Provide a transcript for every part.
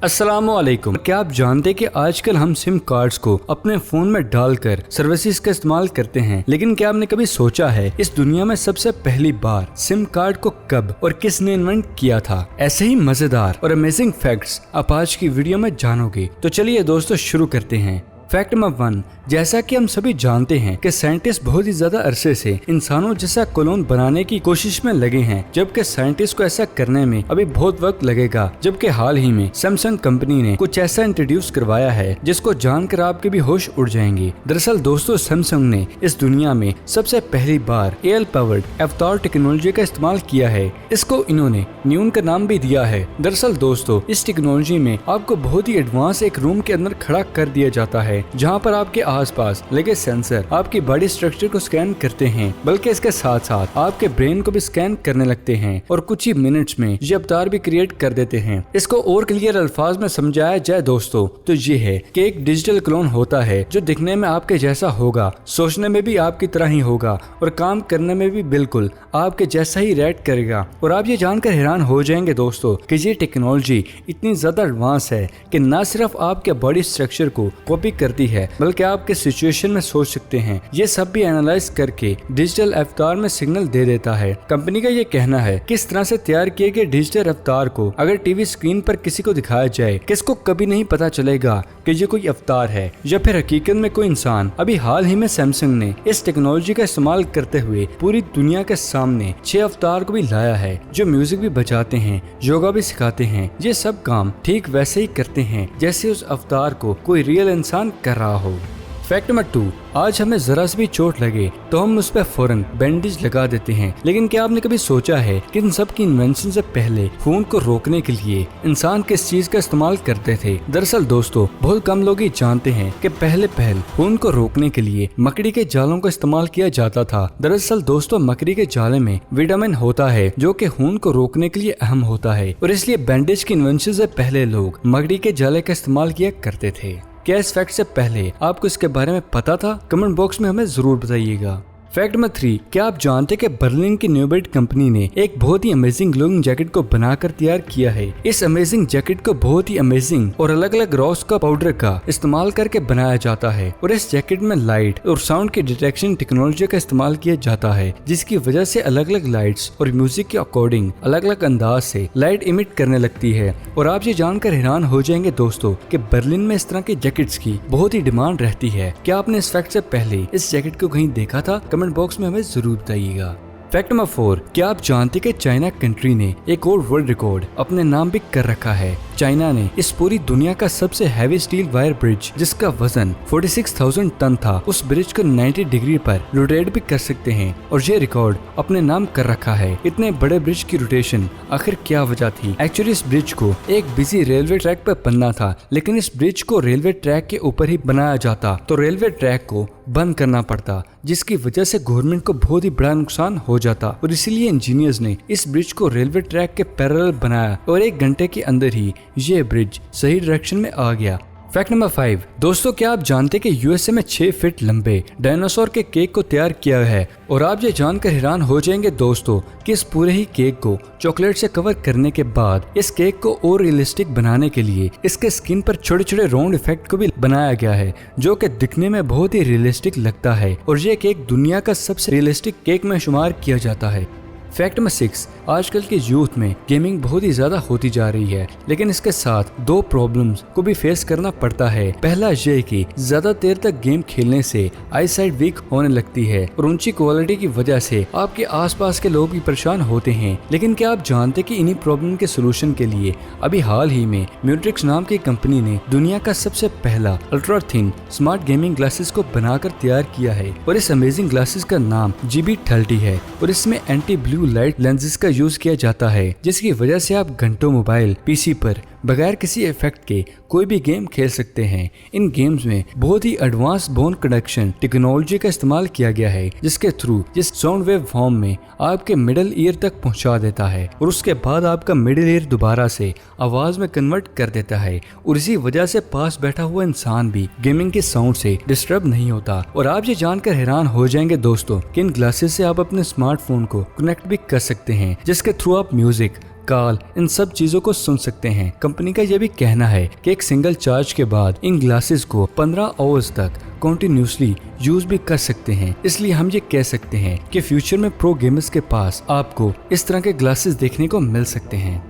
अस्सलामुअलैकुम। क्या आप जानते हैं कि आजकल हम सिम कार्ड्स को अपने फोन में डालकर सर्विसेज का इस्तेमाल करते हैं, लेकिन क्या आपने कभी सोचा है इस दुनिया में सबसे पहली बार सिम कार्ड को कब और किसने इन्वेंट किया था? ऐसे ही मजेदार और अमेजिंग फैक्ट्स आप आज की वीडियो में जानोगे। तो चलिए दोस्तों शुरू करते हैं। फैक्ट नंबर 1, जैसा कि हम सभी जानते हैं कि साइंटिस्ट बहुत ही ज्यादा अरसे से इंसानों जैसा क्लोन बनाने की कोशिश में लगे हैं, जबकि साइंटिस्ट को ऐसा करने में अभी बहुत वक्त लगेगा। जबकि हाल ही में सैमसंग कंपनी ने कुछ ऐसा इंट्रोड्यूस करवाया है जिसको जानकर आपके भी होश उड़ जाएंगे। दरअसल दोस्तों, सैमसंग ने इस दुनिया में सबसे पहली बार एआई पावर्ड अवतार टेक्नोलॉजी का इस्तेमाल किया है। इसको इन्होंने न्यून का नाम भी दिया है। दरअसल दोस्तों, इस टेक्नोलॉजी में आपको बहुत ही एडवांस एक रूम के अंदर खड़ा कर दिया जाता है, जहां पर आपके आसपास लगे सेंसर आपकी बॉडी स्ट्रक्चर को स्कैन करते हैं, बल्कि इसके साथ साथ आपके ब्रेन को भी स्कैन करने लगते हैं और कुछ ही मिनट्स में ये अवतार भी क्रिएट कर देते हैं। इसको और क्लियर अल्फाज में समझाया जाए दोस्तों तो ये है कि एक डिजिटल क्लोन होता है जो दिखने में आपके जैसा होगा, सोचने में भी आपकी तरह ही होगा और काम करने में भी बिल्कुल आपके जैसा ही रिएक्ट करेगा। और आप ये जानकर हैरान हो जाएंगे दोस्तों कि ये टेक्नोलॉजी इतनी ज्यादा एडवांस है कि न सिर्फ आपके बॉडी स्ट्रक्चर को कॉपी करती है, बल्कि आपके सिचुएशन में सोच सकते हैं। ये सब भी एनालाइज करके डिजिटल अवतार में सिग्नल दे देता है। कंपनी का ये कहना है कि इस तरह से तैयार किए गए डिजिटल अवतार को अगर टीवी स्क्रीन पर किसी को दिखाया जाए, किसको कभी नहीं पता चलेगा कि ये कोई अवतार है या फिर हकीकत में कोई इंसान। अभी हाल ही में सैमसंग ने इस टेक्नोलॉजी का इस्तेमाल करते हुए पूरी दुनिया के सामने 6 अवतार को भी लाया है, जो म्यूजिक भी बजाते हैं, योगा भी सिखाते हैं। ये सब काम ठीक वैसे ही करते हैं जैसे उस अवतार को कोई रियल इंसान कर रहा हो। फैक्ट नंबर 2, आज हमें जरा सी भी चोट लगे तो हम उस पर फौरन बैंडेज लगा देते हैं, लेकिन क्या आपने कभी सोचा है कि इन सब की इन्वेंशन से पहले खून को रोकने के लिए इंसान किस चीज का इस्तेमाल करते थे? दरअसल दोस्तों, बहुत कम लोग ही जानते हैं कि पहले खून को रोकने के लिए मकड़ी के जालों का इस्तेमाल किया जाता था। दरअसल दोस्तों, मकड़ी के जाले में विटामिन होता है जो कि खून को रोकने के लिए अहम होता है, और इसलिए बैंडेज की इन्वेंशन से पहले लोग मकड़ी के जाले का इस्तेमाल किया करते थे। क्या इस फैक्ट से पहले आपको इसके बारे में पता था? कमेंट बॉक्स में हमें जरूर बताइएगा। फैक्ट नंबर 3, क्या आप जानते हैं कि बर्लिन की न्यूबेट कंपनी ने एक बहुत ही अमेजिंग ग्लोइंग जैकेट को बनाकर तैयार किया है। इस अमेजिंग जैकेट को बहुत ही अमेजिंग और अलग अलग रॉस का पाउडर का इस्तेमाल करके बनाया जाता है, और इस जैकेट में लाइट और साउंड की डिटेक्शन टेक्नोलॉजी का इस्तेमाल किया जाता है, जिसकी वजह से अलग अलग लाइट्स और म्यूजिक के अकॉर्डिंग अलग अलग अंदाज से लाइट इमिट करने लगती है। और आप ये जानकर हैरान हो जाएंगे दोस्तों कि बर्लिन में इस तरह की जैकेट्स की बहुत ही डिमांड रहती है। क्या आपने इस फैक्ट से पहले इस जैकेट को कहीं देखा था? कमेंट बॉक्स में हमें जरूर बताइएगा। फैक्ट नंबर 4, क्या आप जानते कि चाइना कंट्री ने एक और वर्ल्ड रिकॉर्ड अपने नाम भी कर रखा है? चाइना ने इस पूरी दुनिया का सबसे हैवी स्टील वायर ब्रिज, जिसका वजन 46,000 टन था, उस ब्रिज को 90 डिग्री पर रोटेट भी कर सकते हैं और ये रिकॉर्ड अपने नाम कर रखा है। इतने बड़े ब्रिज की रोटेशन आखिर क्या वजह थी? एक्चुअली इस ब्रिज को एक बिजी रेलवे ट्रैक पर बनना था, लेकिन इस ब्रिज को रेलवे ट्रैक के ऊपर ही बनाया जाता तो रेलवे ट्रैक को बंद करना पड़ता, जिसकी वजह से गवर्नमेंट को बहुत ही बड़ा नुकसान हो जाता, और इसीलिए इंजीनियर्स ने इस ब्रिज को रेलवे ट्रैक के पैरेलल बनाया और 1 घंटे के अंदर ही ये ब्रिज सही डायरेक्शन में आ गया। फैक्ट नंबर 5, दोस्तों, क्या आप जानते हैं कि यूएसए में 6 फीट लंबे डायनासोर के केक को तैयार किया है? और आप ये जानकर हैरान हो जाएंगे दोस्तों कि इस पूरे ही केक को चॉकलेट से कवर करने के बाद इस केक को और रियलिस्टिक बनाने के लिए इसके स्किन पर छोटे छोटे राउंड इफेक्ट को भी बनाया गया है, जो कि दिखने में बहुत ही रियलिस्टिक लगता है, और ये केक दुनिया का सबसे रियलिस्टिक केक में शुमार किया जाता है। फैक्ट नंबर 6, आजकल के यूथ में गेमिंग बहुत ही ज्यादा होती जा रही है, लेकिन इसके साथ 2 प्रॉब्लम्स को भी फेस करना पड़ता है। पहला ये कि ज्यादा देर तक गेम खेलने से आई साइट वीक होने लगती है और ऊंची क्वालिटी की वजह से आपके आसपास के लोग भी परेशान होते हैं। लेकिन क्या आप जानते कि इन्हीं प्रॉब्लम के सोल्यूशन के लिए अभी हाल ही में म्यूट्रिक्स नाम की कंपनी ने दुनिया का सबसे पहला ultra thin smart gaming glasses को बनाकर तैयार किया है, और इस अमेजिंग ग्लासेस का नाम GB30 है, और इसमें एंटी ब्लू लाइट लेंसेज का यूज किया जाता है, जिसकी वजह से आप घंटों मोबाइल पीसी पर बगैर किसी इफेक्ट के कोई भी गेम खेल सकते हैं। इन गेम्स में बहुत ही एडवांस बोन कंडक्शन टेक्नोलॉजी का इस्तेमाल किया गया है, जिसके थ्रू जिस साउंड वेव फॉर्म में आपके मिडिल ईयर तक पहुंचा देता है, और उसके बाद आपका मिडिल ईयर दोबारा से आवाज में कन्वर्ट कर देता है, और इसी वजह से पास बैठा हुआ इंसान भी गेमिंग के साउंड से डिस्टर्ब नहीं होता। और आप ये जानकर हैरान हो जाएंगे दोस्तों कि इन ग्लासेस से आप अपने स्मार्टफोन को कनेक्ट भी कर सकते हैं, जिसके थ्रू आप म्यूजिक, कॉल, इन सब चीजों को सुन सकते हैं। कंपनी का यह भी कहना है कि एक सिंगल चार्ज के बाद इन ग्लासेस को 15 आवर्स तक कंटिन्यूसली यूज भी कर सकते हैं। इसलिए हम ये कह सकते हैं कि फ्यूचर में प्रो गेमर्स के पास आपको इस तरह के ग्लासेस देखने को मिल सकते हैं।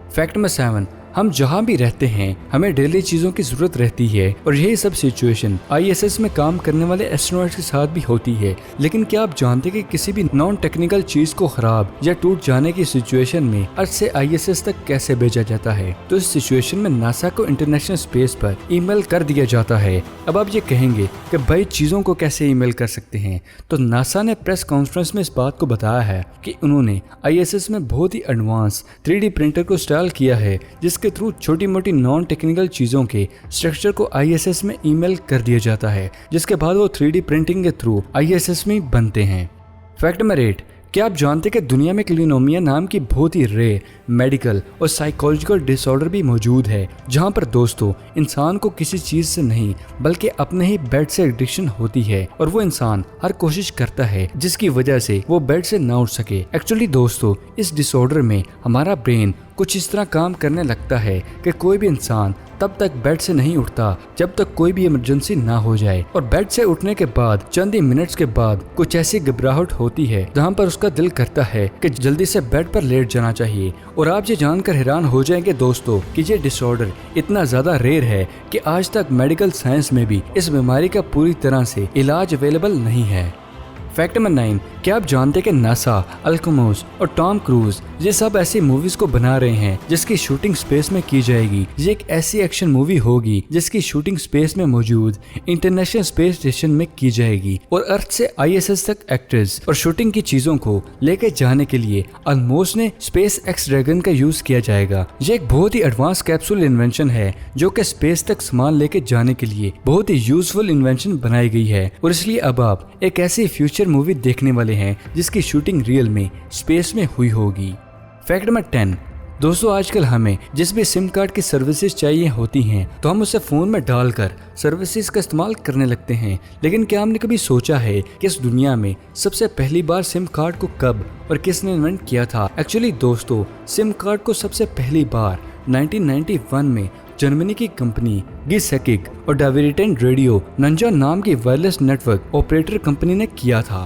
फैक्ट नंबर 7, हम जहाँ भी रहते हैं हमें डेली चीजों की जरूरत रहती है और यही सब सिचुएशन ISS में काम करने वाले एस्ट्रोनॉट्स के साथ भी होती है। लेकिन क्या आप जानते हैं कि किसी भी नॉन टेक्निकल चीज को खराब या टूट जाने की सिचुएशन में अर्थ से ISS तक कैसे भेजा जाता है? तो इस सिचुएशन में नासा को इंटरनेशनल स्पेस पर ईमेल कर दिया जाता है। अब आप ये कहेंगे कि भाई चीजों को कैसे ईमेल कर सकते हैं? तो नासा ने प्रेस कॉन्फ्रेंस में इस बात को बताया है कि उन्होंने ISS में बहुत ही एडवांस 3D प्रिंटर को इंस्टॉल किया है, जिसके थ्रू छोटी मोटी नॉन टेक्निकल चीजों के स्ट्रक्चर को ISS में ईमेल कर दिया जाता है, जिसके बाद वो 3D प्रिंटिंग के थ्रू ISS में बनते हैं। फैक्ट नंबर 8, क्या आप जानते हैं कि दुनिया में क्लिनोमिया नाम की बहुत ही रेयर मेडिकल और साइकोलॉजिकल डिसऑर्डर भी मौजूद है, जहां पर दोस्तों इंसान को किसी चीज से नहीं बल्कि अपने ही बेड से एडिक्शन होती है और वो इंसान हर कोशिश करता है जिसकी वजह से वो बेड से ना उठ सके। एक्चुअली दोस्तों इस डिसऑर्डर में हमारा ब्रेन कुछ इस तरह काम करने लगता है कि कोई भी इंसान तब तक बेड से नहीं उठता जब तक कोई भी इमरजेंसी ना हो जाए, और बेड से उठने के बाद चंद ही मिनट्स के बाद कुछ ऐसी घबराहट होती है जहां पर उसका दिल करता है कि जल्दी से बेड पर लेट जाना चाहिए। और आप ये जानकर हैरान हो जाएंगे दोस्तों कि ये डिसऑर्डर इतना ज्यादा रेयर है कि आज तक मेडिकल साइंस में भी इस बीमारी का पूरी तरह से इलाज अवेलेबल नहीं है। फैक्ट नंबर 9, क्या आप जानते हैं कि नासा, अल्कोमोस और टॉम क्रूज ये सब ऐसी मूवीज को बना रहे हैं जिसकी शूटिंग स्पेस में की जाएगी। ये एक ऐसी एक्शन मूवी होगी जिसकी शूटिंग स्पेस में मौजूद इंटरनेशनल स्पेस स्टेशन में की जाएगी और अर्थ से ISS तक एक्टर्स और शूटिंग की चीजों को लेकर जाने के लिए अल्मोस ने स्पेस एक्स ड्रैगन का यूज किया जाएगा। ये एक बहुत ही एडवांस कैप्सूल इन्वेंशन है जो कि स्पेस तक सामान लेके जाने के लिए बहुत ही यूजफुल इन्वेंशन बनाई गई है, और इसलिए अब आप एक ऐसी फ्यूचर मूवी देखने वाले हैं जिसकी शूटिंग रियल में स्पेस में हुई होगी। फैक्ट नंबर 10, दोस्तों आजकल हमें जिस भी सिम कार्ड की सर्विसेज चाहिए होती हैं तो हम उसे फोन में डालकर सर्विसेज का इस्तेमाल करने लगते हैं। लेकिन क्या हमने कभी सोचा है कि इस दुनिया में सबसे पहली बार सिम कार्ड को कब और किसने इन्वेंट किया था? एक्चुअली दोस्तों सिम कार्ड को सबसे पहली बार 1991 में जर्मनी की कंपनी गिसेकिक और डाविटेन रेडियो नंजा नाम की वायरलेस नेटवर्क ऑपरेटर कंपनी ने किया था।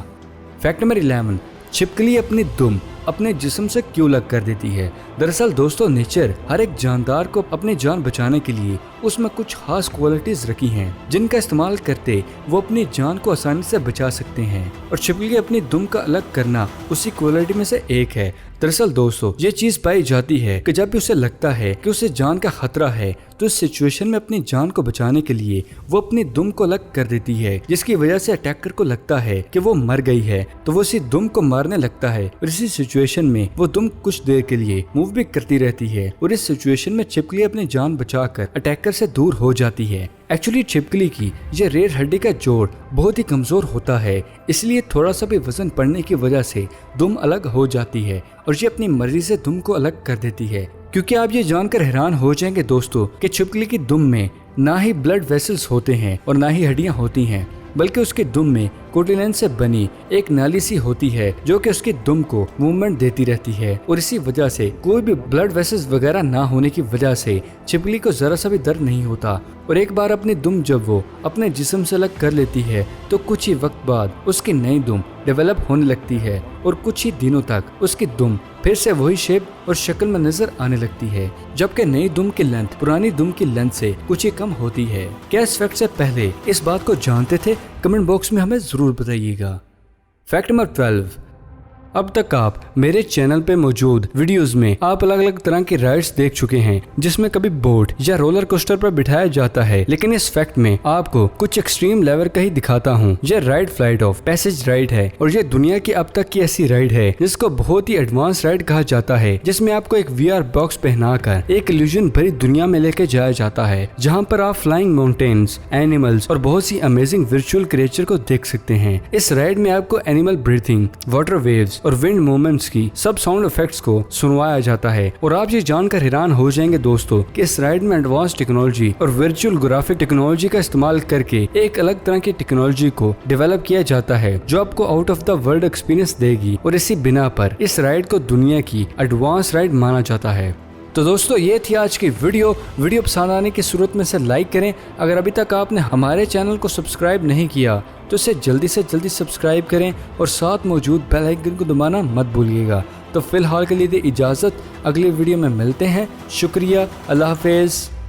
फैक्ट नंबर 11, छिपकली अपनी दुम अपने जिस्म से क्यों अलग कर देती है? दरअसल दोस्तों नेचर हर एक जानदार को अपनी जान बचाने के लिए उसमें कुछ खास क्वालिटीज रखी हैं जिनका इस्तेमाल करते वो अपनी जान को आसानी से बचा सकते हैं, और छिपकली अपनी दुम का अलग करना उसी क्वालिटी में से एक है। दरअसल दोस्तों ये चीज पाई जाती है कि जब भी उसे लगता है कि उसे जान का खतरा है तो इस सिचुएशन में अपनी जान को बचाने के लिए वो अपनी दुम को अलग कर देती है, जिसकी वजह से अटैकर को लगता है कि वो मर गई है तो वो इसी दुम को मारने लगता है, और इसी सिचुएशन में वो दुम कुछ देर के लिए मूव भी करती रहती है, और इस सिचुएशन में छिपकली अपनी जान बचाकर अटैकर से दूर हो जाती है। एक्चुअली छिपकली की ये रेयर हड्डी का जोड़ बहुत ही कमजोर होता है, इसलिए थोड़ा सा भी वजन पड़ने की वजह से दुम अलग हो जाती है और ये अपनी मर्जी से दुम को अलग कर देती है। क्योंकि आप ये जानकर हैरान हो जाएंगे दोस्तों कि छिपकली की दुम में ना ही ब्लड वेसल्स होते हैं और ना ही हड्डियां होती हैं, बल्कि उसके दुम में कोटिलेन से बनी एक नाली सी होती है जो कि उसकी दुम को मूवमेंट देती रहती है, और इसी वजह से कोई भी ब्लड वेसल्स वगैरह ना होने की वजह से छिपकली को जरा सा भी दर्द नहीं होता। और एक बार अपनी दुम जब वो अपने जिस्म से अलग कर लेती है तो कुछ ही वक्त बाद उसकी नई दुम डेवलप होने लगती है और कुछ ही दिनों तक उसकी दुम फिर से वही शेप और शक्ल में नजर आने लगती है, जबकि नई दुम की लेंथ पुरानी दुम की लेंथ से कुछ ही कम होती है। क्या इस फैक्ट से पहले इस बात को जानते थे? कमेंट बॉक्स में हमें जरूर बताइएगा। फैक्ट नंबर 12, अब तक आप मेरे चैनल पे मौजूद वीडियोस में आप अलग अलग तरह की राइड्स देख चुके हैं जिसमें कभी बोट या रोलर कोस्टर पर बिठाया जाता है, लेकिन इस फैक्ट में आपको कुछ एक्सट्रीम लेवल का ही दिखाता हूँ। यह ride flight of passage ride है और यह दुनिया की अब तक की ऐसी राइड है जिसको बहुत ही एडवांस राइड कहा जाता है, जिसमें आपको एक VR बॉक्स पहनाकर एक इल्यूजन भरी दुनिया में लेके जाया जाता है, जहाँ पर आप फ्लाइंग माउंटेन्स, एनिमल्स और बहुत सी अमेजिंग वर्चुअल क्रिएचर को देख सकते हैं। इस राइड में आपको एनिमल ब्रीथिंग, वाटर वेव्स और विंड मूवमेंट्स की सब साउंड इफेक्ट्स को सुनवाया जाता है। और आप ये जानकर हैरान हो जाएंगे दोस्तों कि इस राइड में एडवांस टेक्नोलॉजी और वर्चुअल ग्राफिक टेक्नोलॉजी का इस्तेमाल करके एक अलग तरह की टेक्नोलॉजी को डेवलप किया जाता है जो आपको out of the world experience देगी। और इसी बिना पर इस राइड को दुनिया की एडवांस राइड माना जाता है। तो दोस्तों ये थी आज की वीडियो पसंद आने की सूरत में से लाइक करें। अगर अभी तक आपने हमारे चैनल को सब्सक्राइब नहीं किया तो इसे जल्दी से जल्दी सब्सक्राइब करें और साथ मौजूद बेल आइकन को दबाना मत भूलिएगा। तो फिलहाल के लिए इजाज़त, अगली वीडियो में मिलते हैं। शुक्रिया, अल्लाह हाफिज़।